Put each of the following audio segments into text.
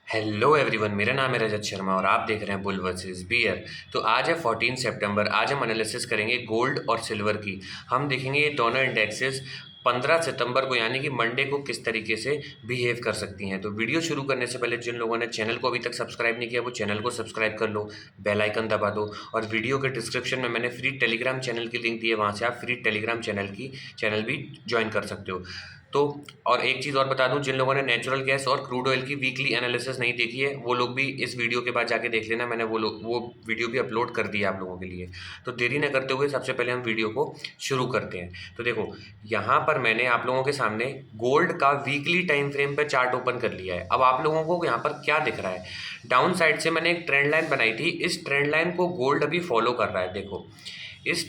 Hello everyone, मेरा नाम है रजत शर्मा और आप देख रहे हैं बुल वर्सेस बियर। तो आज है 14 सितंबर। आज हम एनालिसिस करेंगे गोल्ड और सिल्वर की। हम देखेंगे ये दोनों इंडेक्सेस 15 सितंबर को यानी कि मंडे को किस तरीके से बिहेव कर सकती हैं। तो वीडियो शुरू करने से पहले जिन लोगों ने चैनल को अभी तक सब्सक्राइब नहीं किया वो चैनल को सब्सक्राइब कर लो, बेल आइकन दबा दो और वीडियो के डिस्क्रिप्शन में मैंने फ्री टेलीग्राम चैनल की लिंक दी है, वहाँ से आप फ्री टेलीग्राम चैनल भी ज्वाइन कर सकते हो। तो और एक चीज़ और बता दूं, जिन लोगों ने नेचुरल गैस और क्रूड ऑयल की वीकली एनालिसिस नहीं देखी है वो लोग भी इस वीडियो के बाद जाके देख लेना। मैंने वो वीडियो भी अपलोड कर दी है आप लोगों के लिए। तो देरी न करते हुए सबसे पहले हम वीडियो को शुरू करते हैं। तो देखो, यहाँ पर मैंने आप लोगों के सामने गोल्ड का वीकली टाइम फ्रेम पे चार्ट ओपन कर लिया है। अब आप लोगों को यहाँ पर क्या दिख रहा है, डाउन साइड से मैंने एक ट्रेंड लाइन बनाई थी। इस ट्रेंड लाइन को गोल्ड अभी फॉलो कर रहा है। देखो, इस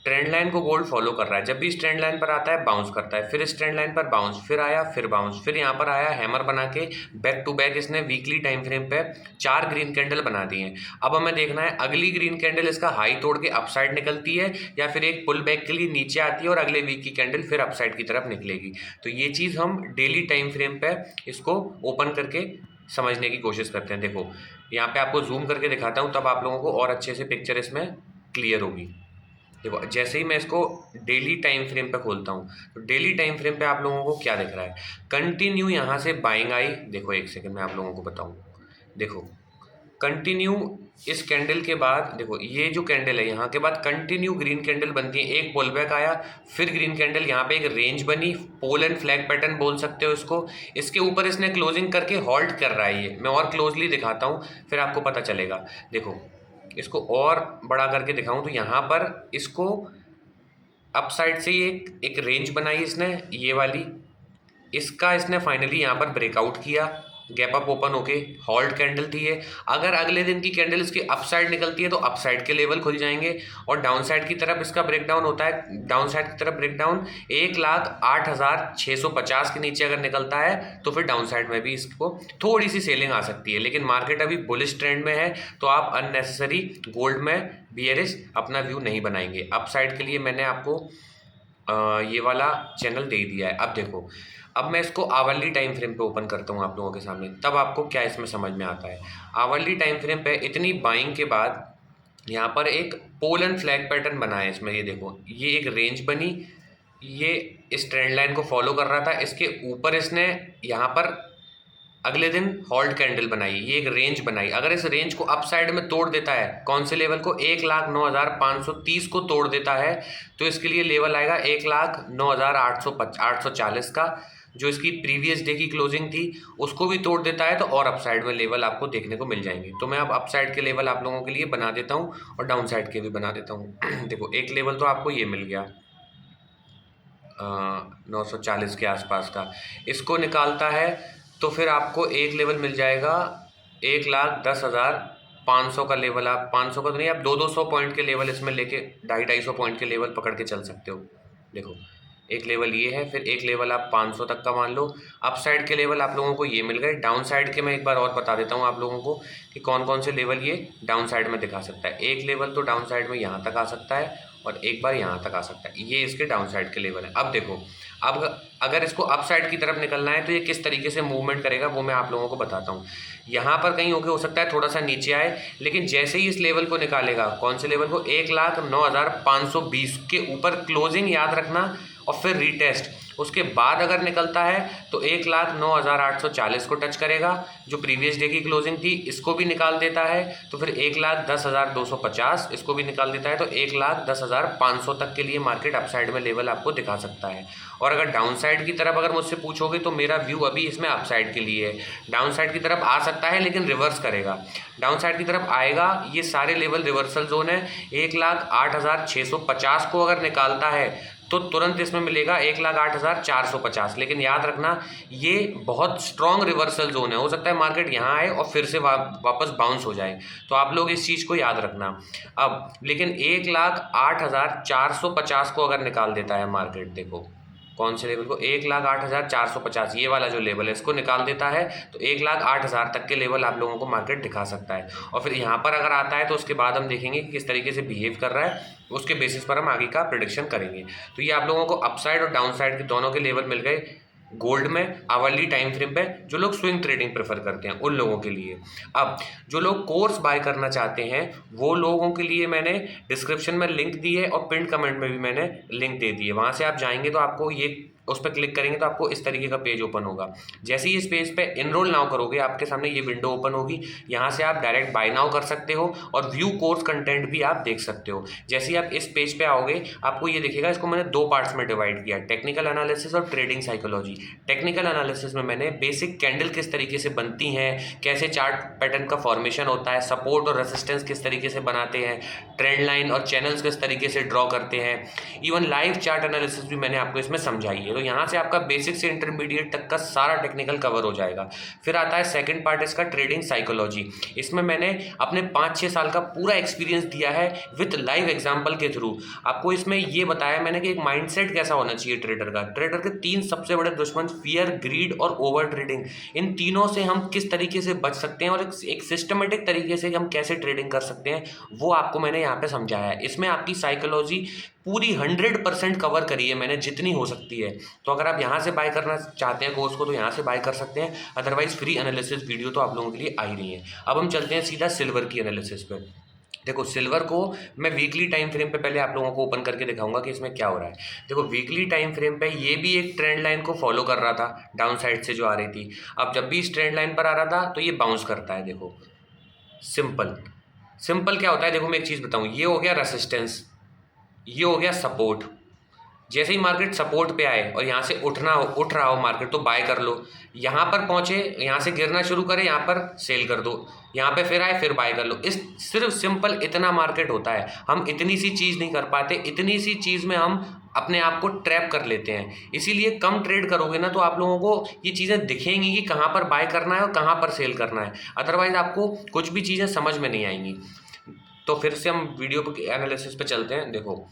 ट्रेंड लाइन को गोल्ड फॉलो कर रहा है। जब भी इस ट्रेंड लाइन पर आता है बाउंस करता है, फिर इस ट्रेंड लाइन पर बाउंस, फिर आया, फिर बाउंस, फिर यहाँ पर आया हैमर बना के बैक टू बैक इसने वीकली टाइम फ्रेम पे 4 ग्रीन कैंडल बना दी हैं। अब हमें देखना है अगली ग्रीन कैंडल इसका हाई तोड़ के अपसाइड निकलती है या फिर एक पुल बैक के लिए नीचे आती है और अगले वीक की कैंडल फिर अपसाइड की तरफ निकलेगी। तो ये चीज़ हम डेली टाइम फ्रेम पे इसको ओपन करके समझने की कोशिश करते हैं। देखो, यहाँ पे आपको जूम करके दिखाता हूँ, तब आप लोगों को और अच्छे से पिक्चर इसमें क्लियर होगी। देखो, जैसे ही मैं इसको डेली टाइम फ्रेम पे खोलता हूँ तो डेली टाइम फ्रेम पे आप लोगों को क्या दिख रहा है, कंटिन्यू यहाँ से बाइंग आई। देखो एक सेकंड मैं आप लोगों को बताऊँ। देखो, कंटिन्यू इस कैंडल के बाद, देखो ये जो कैंडल है यहाँ के बाद कंटिन्यू ग्रीन कैंडल बनती है। एक पुल बैक आया, फिर ग्रीन कैंडल, यहाँ पे एक रेंज बनी, पोल एंड फ्लैग पैटर्न बोल सकते हो इसको। इसके ऊपर इसने क्लोजिंग करके हॉल्ट कर रहा है। ये मैं और क्लोजली दिखाता हूँ फिर आपको पता चलेगा। देखो, इसको और बड़ा करके दिखाऊं तो यहाँ पर इसको अप साइड से ये एक रेंज बनाई इसने, ये वाली। इसका इसने फाइनली यहाँ पर ब्रेकआउट किया, गैप अप ओपन होके हॉल्ट कैंडल थी ये। अगर अगले दिन की कैंडल इसकी अप साइड निकलती है तो अप साइड के लेवल खुल जाएंगे और डाउन साइड की तरफ इसका ब्रेकडाउन होता है। डाउन साइड की तरफ ब्रेकडाउन 1,08,650 के नीचे अगर निकलता है तो फिर डाउन साइड में भी इसको थोड़ी सी सेलिंग आ सकती है। लेकिन मार्केट अभी बुलिश ट्रेंड में है तो आप अननेसेसरी गोल्ड में बियरिश अपना व्यू नहीं बनाएंगे। अप साइड के लिए मैंने आपको ये वाला चैनल दे दिया है। अब देखो, अब मैं इसको आवरली टाइम फ्रेम पे ओपन करता हूँ आप लोगों के सामने, तब आपको क्या इसमें समझ में आता है। आवरली टाइम फ्रेम पे इतनी बाइंग के बाद यहाँ पर एक पोल एंड फ्लैग पैटर्न बना है इसमें। ये देखो, ये एक रेंज बनी, ये इस ट्रेंड लाइन को फॉलो कर रहा था। इसके ऊपर इसने यहाँ पर अगले दिन हॉल्ट कैंडल बनाई, ये एक रेंज बनाई। अगर इस रेंज को अप साइड में तोड़ देता है, कौन से लेवल को, 1,09,530 को तोड़ देता है, तो इसके लिए लेवल आएगा 1,09,840 का, जो इसकी प्रीवियस डे की क्लोजिंग थी उसको भी तोड़ देता है तो और अप साइड में लेवल आपको देखने को मिल जाएंगे। तो मैं अब अप साइड के लेवल आप लोगों के लिए बना देता हूँ और डाउन साइड के भी बना देता हूँ। देखो, एक लेवल तो आपको ये मिल गया 940 के आसपास का, इसको निकालता है तो फिर आपको एक लेवल मिल जाएगा 1,10,500 का लेवल। आप 500 का तो नहीं, आप 200 पॉइंट के लेवल इसमें लेके 250 पॉइंट के लेवल पकड़ के चल सकते हो। देखो, एक लेवल ये है, फिर एक लेवल आप 500 तक का मान लो। अप साइड के लेवल आप लोगों को ये मिल गए। डाउन साइड के मैं एक बार और बता देता हूँ आप लोगों को कि कौन कौन से लेवल ये डाउन साइड में दिखा सकता है। एक लेवल तो डाउन साइड में यहाँ तक आ सकता है और एक बार यहाँ तक आ सकता है, ये इसके डाउन साइड के लेवल है। अब देखो, अब अगर इसको अप साइड की तरफ निकलना है तो ये किस तरीके से मूवमेंट करेगा वो मैं आप लोगों को बताता हूँ। यहाँ पर कहीं होके हो सकता है थोड़ा सा नीचे आए, लेकिन जैसे ही इस लेवल को निकालेगा, कौन से लेवल को, 1,09,520 के ऊपर क्लोजिंग याद रखना और फिर रीटेस्ट, उसके बाद अगर निकलता है तो 1,09,840 को टच करेगा जो प्रीवियस डे की क्लोजिंग थी, इसको भी निकाल देता है तो फिर 1,10,250 इसको भी निकाल देता है तो 1,10,500 तक के लिए मार्केट अपसाइड में लेवल आपको दिखा सकता है। और अगर डाउन साइड की तरफ अगर मुझसे पूछोगे तो मेरा व्यू अभी इसमें अपसाइड के लिए है। डाउन साइड की तरफ आ सकता है लेकिन रिवर्स करेगा। डाउन साइड की तरफ आएगा, ये सारे लेवल रिवर्सल जोन है। 1,08,650 को अगर निकालता है तो तुरंत इसमें मिलेगा 1,08,450। लेकिन याद रखना, ये बहुत स्ट्रॉन्ग रिवर्सल जोन है, हो सकता है मार्केट यहाँ आए और फिर से वापस बाउंस हो जाए, तो आप लोग इस चीज़ को याद रखना। अब लेकिन 1,08,450 को अगर निकाल देता है मार्केट, देखो कौन से लेवल को, 1,08,450, ये वाला जो लेवल है इसको निकाल देता है तो 1,08,000 तक के लेवल आप लोगों को मार्केट दिखा सकता है। और फिर यहाँ पर अगर आता है तो उसके बाद हम देखेंगे कि किस तरीके से बिहेव कर रहा है, उसके बेसिस पर हम आगे का प्रेडिक्शन करेंगे। तो ये आप लोगों को अपसाइड और डाउन साइड के दोनों के लेवल मिल गए। गोल्ड में आवरली टाइम फ्रेम पे जो लोग स्विंग ट्रेडिंग प्रेफर करते हैं उन लोगों के लिए। अब जो लोग कोर्स बाय करना चाहते हैं वो लोगों के लिए मैंने डिस्क्रिप्शन में लिंक दी है और पिन कमेंट में भी मैंने लिंक दे दी है, वहाँ से आप जाएंगे तो आपको ये उस पर क्लिक करेंगे तो आपको इस तरीके का पेज ओपन होगा। जैसे ही इस पेज पे इनरोल नाउ करोगे आपके सामने ये विंडो ओपन होगी, यहाँ से आप डायरेक्ट बाय नाउ कर सकते हो और व्यू कोर्स कंटेंट भी आप देख सकते हो। जैसे ही आप इस पेज पे आओगे आपको ये दिखेगा, इसको मैंने दो पार्ट्स में डिवाइड किया, टेक्निकल एनालिसिस और ट्रेडिंग साइकोलॉजी। टेक्निकल एनालिसिस में मैंने बेसिक कैंडल किस तरीके से बनती हैं, कैसे चार्ट पैटर्न का फॉर्मेशन होता है, सपोर्ट और रेसिस्टेंस किस तरीके से बनाते हैं, ट्रेंड लाइन और चैनल्स किस तरीके से ड्रॉ करते हैं, इवन लाइव चार्ट एनालिसिस भी मैंने आपको इसमें समझाई है। तो यहाँ से आपका बेसिक से इंटरमीडिएट तक का सारा टेक्निकल कवर हो जाएगा। फिर आता है सेकंड पार्ट इसका, ट्रेडिंग साइकोलॉजी। इसमें मैंने अपने 5-6 साल का पूरा एक्सपीरियंस दिया है विथ लाइव एग्जाम्पल के थ्रू। आपको इसमें ये बताया मैंने कि एक माइंडसेट कैसा होना चाहिए ट्रेडर का। ट्रेडर के 3 सबसे बड़े दुश्मन, फियर, ग्रीड और ओवर ट्रेडिंग। इन तीनों से हम किस तरीके से बच सकते हैं और एक सिस्टमेटिक तरीके से हम कैसे ट्रेडिंग कर सकते हैं वो आपको मैंने यहाँ पे समझाया है। इसमें आपकी साइकोलॉजी पूरी 100% कवर करी है मैंने जितनी हो सकती है। तो अगर आप यहाँ से बाय करना चाहते हैं कोर्स को तो यहाँ से बाय कर सकते हैं, अदरवाइज फ्री एनालिसिस वीडियो तो आप लोगों के लिए आ ही रही है। अब हम चलते हैं सीधा सिल्वर की एनालिसिस पे। देखो सिल्वर को मैं वीकली टाइम फ्रेम पे पहले आप लोगों को ओपन करके दिखाऊंगा कि इसमें क्या हो रहा है। देखो वीकली टाइम फ्रेम पे ये भी एक ट्रेंड लाइन को फॉलो कर रहा था, डाउन साइड से जो आ रही थी। अब जब भी इस ट्रेंड लाइन पर आ रहा था तो ये बाउंस करता है। देखो सिंपल सिंपल क्या होता है, देखो मैं एक चीज़ बताऊँ, ये हो गया रेसिस्टेंस, ये हो गया सपोर्ट। जैसे ही मार्केट सपोर्ट पे आए और यहाँ से उठ रहा हो मार्केट तो बाय कर लो। यहाँ पर पहुँचे, यहाँ से गिरना शुरू करे, यहाँ पर सेल कर दो, यहाँ पे फिर आए फिर बाय कर लो। इस सिर्फ सिंपल इतना मार्केट होता है। हम इतनी सी चीज़ नहीं कर पाते, इतनी सी चीज़ में हम अपने आप को ट्रैप कर लेते हैं। इसीलिए कम ट्रेड करोगे ना तो आप लोगों को ये चीज़ें दिखेंगी कि कहाँ पर बाय करना है और कहाँ पर सेल करना है, अदरवाइज आपको कुछ भी चीज़ें समझ में नहीं आएंगी। तो फिर से हम वीडियो एनालिसिस पे चलते हैं। देखो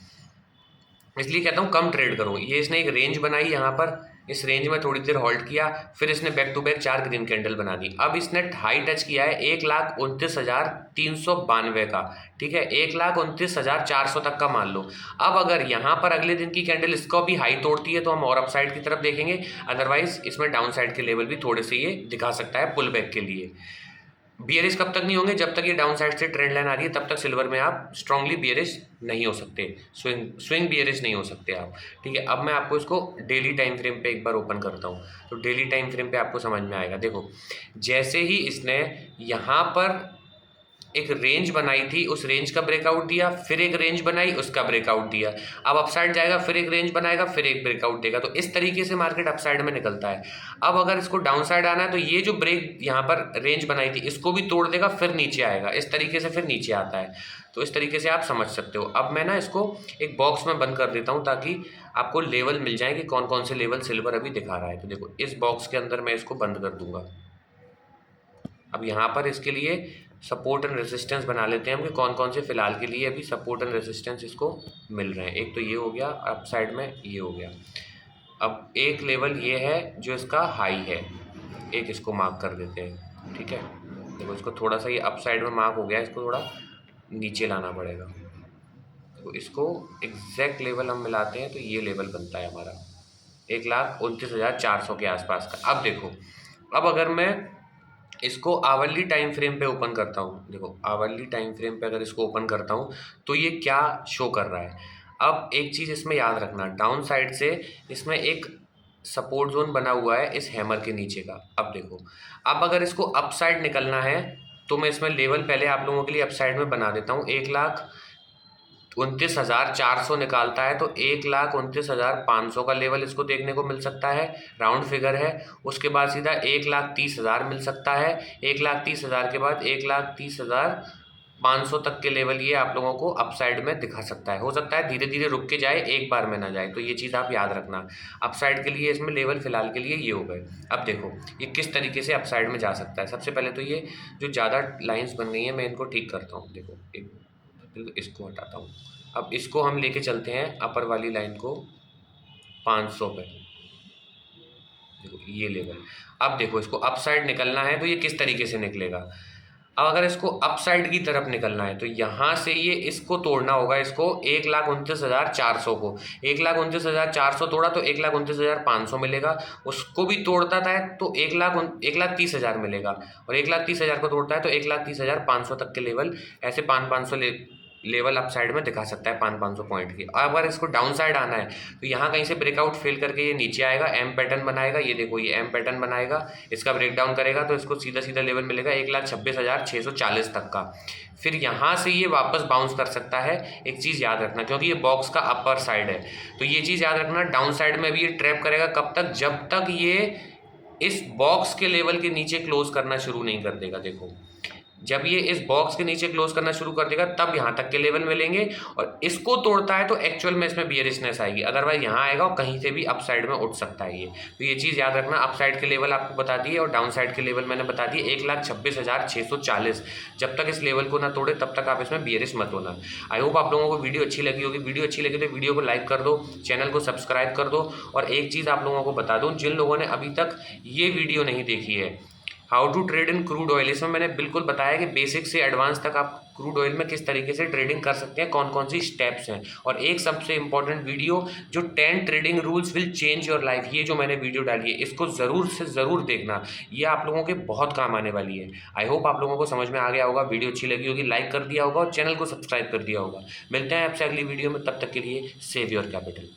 इसलिए कहता हूँ कम ट्रेड करो। ये इसने एक रेंज बनाई यहाँ पर, इस रेंज में थोड़ी देर होल्ड किया, फिर इसने back to back 4 green candle बना दी। अब इसने हाई टच किया है 1,29,392 का, ठीक है, 1,29,400 तक का मान लो। अब अगर यहाँ पर अगले दिन की कैंडल इसको भी हाई तोड़ती है तो हम और अपसाइड की तरफ देखेंगे, अदरवाइज इसमें डाउन साइड के लेवल भी थोड़े से ये दिखा सकता है पुल बैक के लिए। बियरिश कब तक नहीं होंगे, जब तक ये डाउन साइड से ट्रेंड लाइन आ रही है तब तक सिल्वर में आप स्ट्रांगली बियरिश नहीं हो सकते, स्विंग बियरिश नहीं हो सकते आप। ठीक है, अब मैं आपको इसको डेली टाइम फ्रेम पे एक बार ओपन करता हूँ तो डेली टाइम फ्रेम पे आपको समझ में आएगा। देखो जैसे ही इसने यहाँ पर एक रेंज बनाई थी, उस रेंज का ब्रेकआउट दिया, फिर एक रेंज बनाई उसका ब्रेकआउट दिया, अब अपसाइड जाएगा, फिर एक रेंज बनाएगा, फिर एक ब्रेकआउट देगा। तो इस तरीके से मार्केट अपसाइड में निकलता है। अब अगर इसको डाउन साइड आना है तो ये जो ब्रेक यहाँ पर रेंज बनाई थी इसको भी तोड़ देगा, फिर नीचे आएगा, इस तरीके से फिर नीचे आता है। तो इस तरीके से आप समझ सकते हो। अब मैं ना इसको एक बॉक्स में बंद कर देता हूँ ताकि आपको लेवल मिल जाए कि कौन कौन से लेवल सिल्वर अभी दिखा रहा है। तो देखो इस बॉक्स के अंदर मैं इसको बंद कर दूंगा। अब यहाँ पर इसके लिए सपोर्ट एंड रेजिस्टेंस बना लेते हैं हम कि कौन कौन से फिलहाल के लिए अभी सपोर्ट एंड रेजिस्टेंस इसको मिल रहे हैं। एक तो ये हो गया, अप साइड में ये हो गया। अब एक लेवल ये है जो इसका हाई है, एक इसको मार्क कर देते हैं। ठीक है, देखो इसको थोड़ा सा ये अप साइड में मार्क हो गया, इसको थोड़ा नीचे लाना पड़ेगा। तो इसको एग्जैक्ट लेवल हम मिलाते हैं तो ये लेवल बनता है हमारा 1,29,400 के आसपास का। अब देखो, अब अगर मैं इसको आवरली टाइम फ्रेम पे ओपन करता हूँ, देखो आवरली टाइम फ्रेम पे अगर इसको ओपन करता हूँ तो ये क्या शो कर रहा है। अब एक चीज़ इसमें याद रखना, डाउन साइड से इसमें एक सपोर्ट जोन बना हुआ है इस हैमर के नीचे का। अब देखो, अब अगर इसको अप साइड निकलना है तो मैं इसमें लेवल पहले आप लोगों के लिए अप साइड में बना देता हूँ। 1,29,400 निकालता है तो 1,29,500 का लेवल इसको देखने को मिल सकता है, राउंड फिगर है। उसके बाद सीधा 1,30,000 मिल सकता है, 1,30,000 के बाद 1,30,500 तक के लेवल ये आप लोगों को अपसाइड में दिखा सकता है। हो सकता है धीरे धीरे रुक के जाए, एक बार में ना जाए, तो ये चीज़ आप याद रखना। अपसाइड के लिए इसमें लेवल फिलहाल के लिए ये हो गए। अब देखो ये किस तरीके से अपसाइड में जा सकता है। सबसे पहले तो ये जो ज़्यादा लाइन्स बन गई हैं मैं इनको ठीक करता हूँ। देखो एक इसको हटाता हूँ। अब इसको हम लेके चलते हैं अपर वाली लाइन को 500 पे, देखो ये लेवल। अब देखो इसको अप साइड निकलना है तो ये किस तरीके से निकलेगा। अब अगर इसको अप साइड की तरफ निकलना है तो यहाँ से ये इसको तोड़ना होगा, इसको 1,29,400 को 1,29,400 तोड़ा तो 1,29,500 मिलेगा। उसको भी तोड़ता था तो 1,30,000 मिलेगा, और 1,30,000 को तोड़ता है तो 1,30,500 तक के लेवल ऐसे 500 लेवल अप साइड में दिखा सकता है 500 पॉइंट की। अब अगर इसको डाउन साइड आना है तो यहाँ कहीं से ब्रेकआउट फेल करके ये नीचे आएगा, एम पैटर्न बनाएगा। ये देखो ये एम पैटर्न बनाएगा, इसका ब्रेक डाउन करेगा तो इसको सीधा सीधा लेवल मिलेगा 1,26,640 तक का। फिर यहाँ से ये वापस बाउंस कर सकता है। एक चीज़ याद रखना, क्योंकि ये बॉक्स का अपर साइड है, तो ये चीज़ याद रखना, डाउन साइड में भी ये ट्रैप करेगा। कब तक? जब तक ये इस बॉक्स के लेवल के नीचे क्लोज करना शुरू नहीं कर देगा। देखो जब ये इस बॉक्स के नीचे क्लोज करना शुरू कर देगा तब यहाँ तक के लेवल मिलेंगे, और इसको तोड़ता है तो एक्चुअल में इसमें बियरिशनेस आएगी। अदरवाइज यहाँ आएगा और कहीं से भी अप साइड में उठ सकता है ये। तो ये चीज़ याद रखना, अप साइड के लेवल आपको बता दिए और डाउन साइड के लेवल मैंने बता दिए 1,26,640। जब तक इस लेवल को ना तोड़े तब तक आप इसमें बियरिश मत होना। आई होप आप लोगों को वीडियो अच्छी लगी होगी। वीडियो अच्छी लगी तो वीडियो को लाइक कर दो, चैनल को सब्सक्राइब कर दो। और एक चीज़ आप लोगों को बता दूँ, जिन लोगों ने अभी तक ये वीडियो नहीं देखी है, how to trade in crude oil, इसमें मैंने बिल्कुल बताया कि बेसिक से एडवांस तक आप क्रूड ऑयल में किस तरीके से ट्रेडिंग कर सकते हैं, कौन कौन सी स्टेप्स हैं। और एक सबसे इंपॉर्टेंट वीडियो जो 10 trading rules will change your life, ये जो मैंने वीडियो डाली है इसको ज़रूर से ज़रूर देखना, ये आप लोगों के बहुत काम आने वाली है। आई होप आप लोगों को समझ में आ गया होगा, वीडियो अच्छी लगी होगी, लाइक कर दिया होगा और चैनल को सब्सक्राइब कर दिया होगा। मिलते हैं आपसे अगली वीडियो में, तब तक के लिए सेव योर कैपिटल।